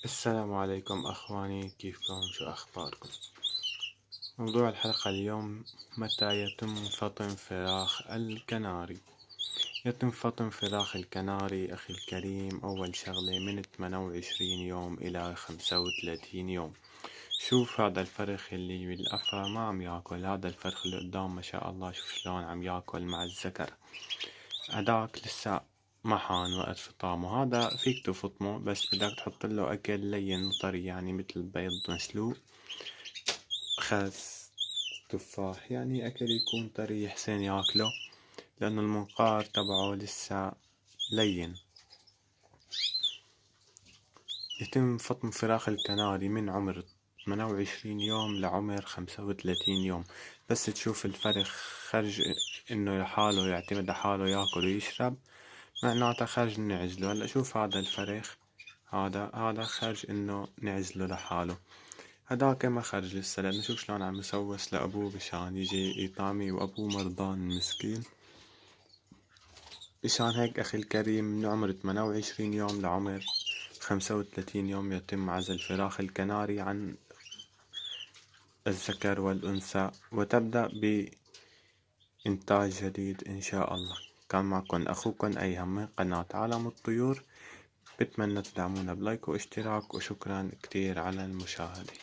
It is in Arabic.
السلام عليكم أخواني، كيفكم؟ شو أخباركم؟ موضوع الحلقة اليوم: متى يتم فطم فراخ الكناري؟ يتم فطم فراخ الكناري أخي الكريم أول شغلة من 28 يوم إلى 35 يوم. شوف هذا الفرخ اللي بالقفا ما عم ياكل، هذا الفرخ اللي قدام ما شاء الله شوف شلون عم ياكل مع الذكر، هداك لسه ما حان وقت فطامه. هذا فيك تفطمه بس بدك تحط له أكل لين وطري، يعني مثل بيض مسلوق، خس، تفاح، يعني أكل يكون طري حسين ياكله، لأنه المنقار تبعه لسه لين. يتم فطم فراخ الكناري من عمر 28 يوم لعمر 35 يوم. بس تشوف الفرخ خرج انه لحاله يعتمد على حاله ياكل ويشرب، معناته خرج نعزله. هلا شوف هذا الفرخ، هذا خرج انه نعزله لحاله، هداك ما خرج لسه، لانه شوف شلون عم يسوس لابوه مشان يجي يطعمي، وابوه مرضان مسكين. مشان هيك اخي الكريم من عمر 28 يوم لعمر 35 يوم يتم عزل فراخ الكناري عن الذكر والأنثى، وتبدأ بإنتاج جديد إن شاء الله. كان معكم أخوكم أيهم من قناة عالم الطيور، بتمنى تدعمونا بلايك واشتراك، وشكرا كتير على المشاهدة.